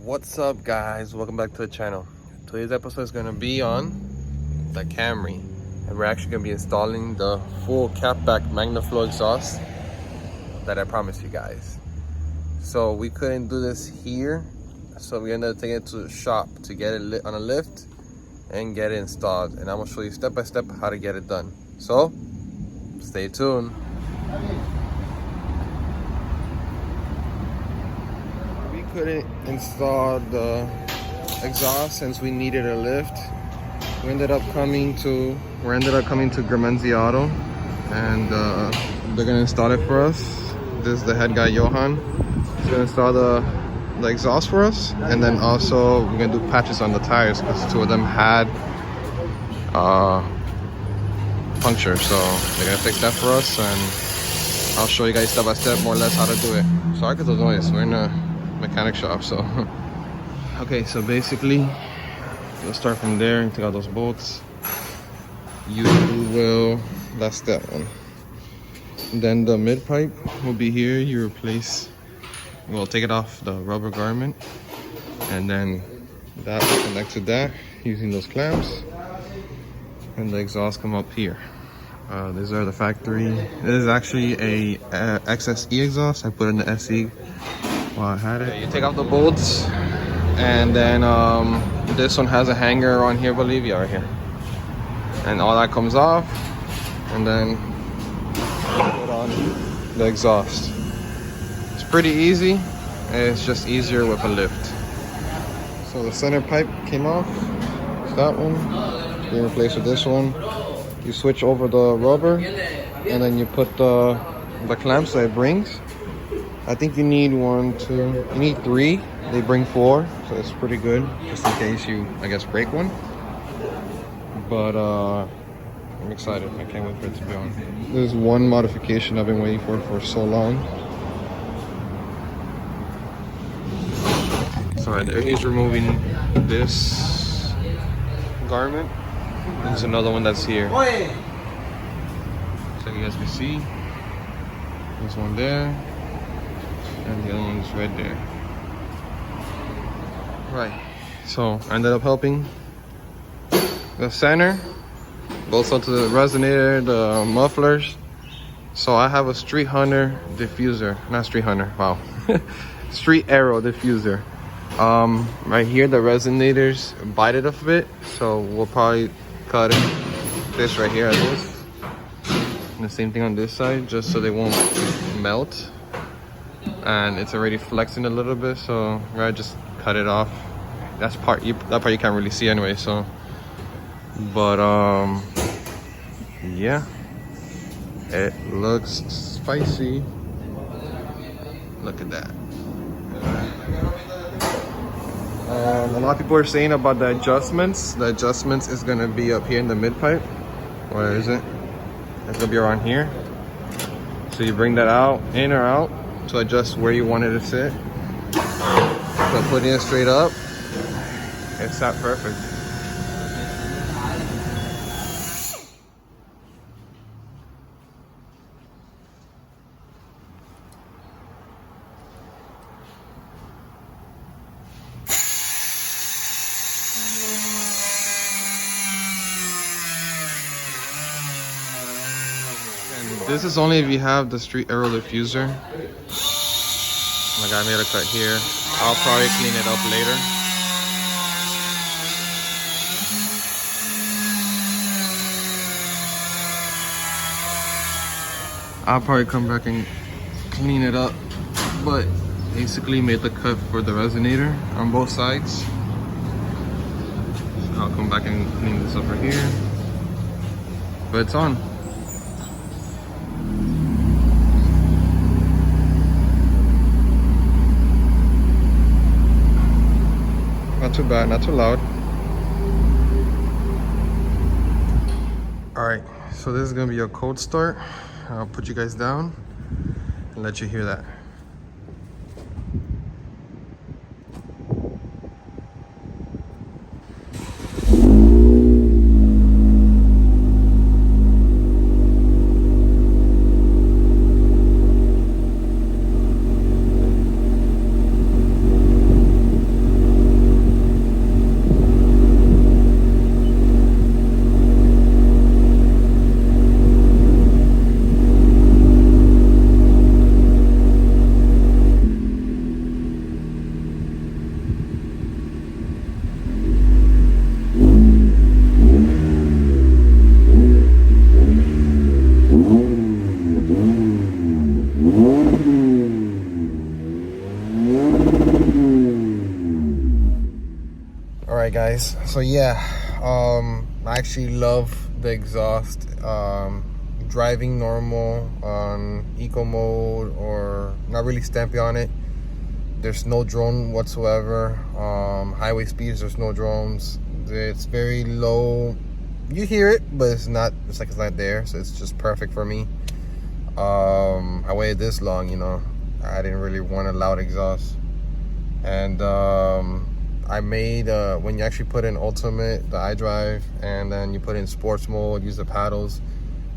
What's up, guys? Welcome back to the channel. Today's episode is going to be on the Camry, and we're actually going to be installing the full Catback Magnaflow exhaust that I promised you guys. So we couldn't do this here, so we ended up taking it to the shop to get it on a lift and get it installed, and I'm going to show you step by step how to get it done. So stay tuned. Couldn't install the exhaust since we needed a lift. We ended up coming to Gramenzi Auto, and they're gonna install it for us. This is the head guy, Johan. He's gonna install the exhaust for us, and then also we're gonna do patches on the tires because two of them had puncture, so they're gonna fix that for us, and I'll show you guys step by step more or less how to do it. Sorry for the noise, we're in a mechanic shop. So okay, so basically you'll start from there and take out those bolts. You will, that's that one. Then the mid pipe will be here. You replace, well, take it off the rubber garment, and then that will connect to that using those clamps, and the exhaust come up here. These are the factory. This is actually a XSE exhaust. I put in the SE while I had it. You take out the bolts, and then this one has a hanger on here, Bolivia, right here, and all that comes off, and then put on the exhaust. It's pretty easy, and it's just easier with a lift. So the center pipe came off. It's that one. You replace with this one. You switch over the rubber, and then you put the clamps that it brings. I think you need you need 3. They bring 4, so it's pretty good, just in case you, I guess, break one. But I'm excited. I can't wait for it to be on. There's one modification I've been waiting for so long. So right there, he's removing this garment. There's another one that's here. So you guys can see, there's one there, and the other one's right there. Right, so I ended up helping the center, goes onto the resonator, the mufflers. So I have a Street Hunter diffuser, not Street Hunter, wow. Street Arrow diffuser. Right here, the resonators bited a bit, so we'll probably cut this right here, this, and the same thing on this side, just so they won't melt. And it's already flexing a little bit, so I just cut it off. That part you can't really see anyway. So, but yeah, it looks spicy. Look at that. A lot of people are saying about the adjustments. The adjustments is gonna be up here in the mid pipe. Where is it? It's gonna be around here. So you bring that out, in or out, to adjust where you want it to sit. So putting it straight up, it's sat perfect. And this is only if you have the Street Arrow diffuser. My guy made a cut here. I'll probably clean it up later. I'll probably come back and clean it up, but basically made the cut for the resonator on both sides. I'll come back and clean this up right here, but it's on. Not too bad, not too loud. All right, so this is gonna be a cold start. I'll put you guys down and let you hear that. Alright guys, so yeah, I actually love the exhaust. Driving normal on eco mode or not really stampy on it, there's no drone whatsoever. Highway speeds, there's no drones. It's very low. You hear it, but it's not there, so it's just perfect for me. I waited this long, you know, I didn't really want a loud exhaust. And I made when you actually put in ultimate, the iDrive, and then you put in sports mode, use the paddles,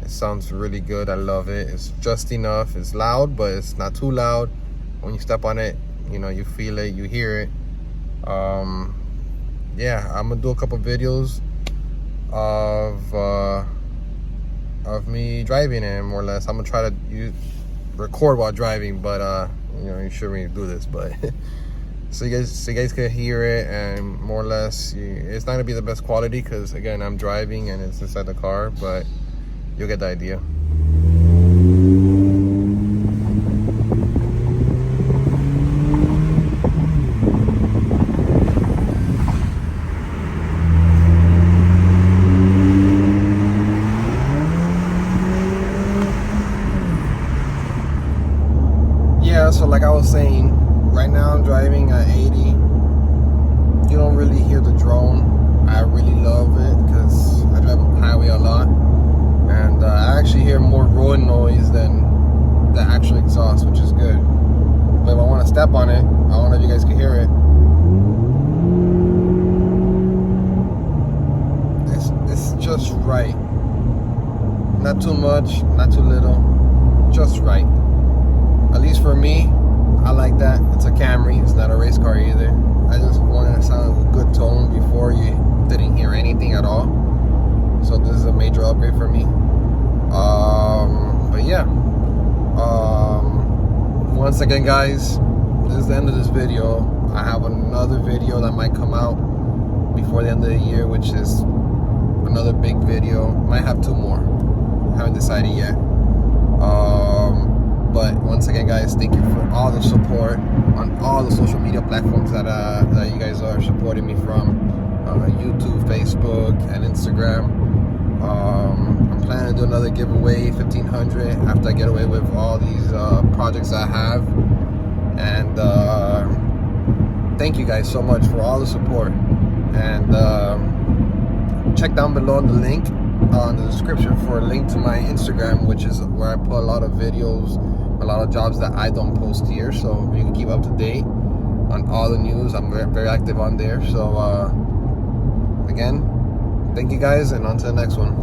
it sounds really good. I love it. It's just enough. It's loud, but it's not too loud. When you step on it, you know, you feel it, you hear it. Yeah, I'm gonna do a couple videos of me driving it, more or less. I'm gonna try to record while driving, but you know, you shouldn't really do this, but so you guys can hear it, and more or less, it's not gonna be the best quality because again, I'm driving and it's inside the car, but you'll get the idea. Yeah, so like I was saying, right now I'm driving at 80. You don't really hear the drone. I really love it because I drive on the highway a lot, and I actually hear more road noise than the actual exhaust, which is good. But if I want to step on it, I don't know if you guys can hear it. It's just right. Not too much, not too little, just right. At least for me, I like that. It's a Camry, it's not a race car either. I just wanted to sound a good tone before you didn't hear anything at all. So this is a major upgrade for me. But yeah, once again guys, this is the end of this video. I have another video that might come out before the end of the year, which is another big video. Might have 2 more, haven't decided yet. But once again guys, thank you for all the support on all the social media platforms that you guys are supporting me from, YouTube, Facebook, and Instagram. I'm planning to do another giveaway, 1,500, after I get away with all these projects I have. And thank you guys so much for all the support. And check down below in the link in the description for a link to my Instagram, which is where I put a lot of videos, a lot of jobs that I don't post here, so you can keep up to date on all the news. I'm very active on there. So again, thank you guys, and on to the next one.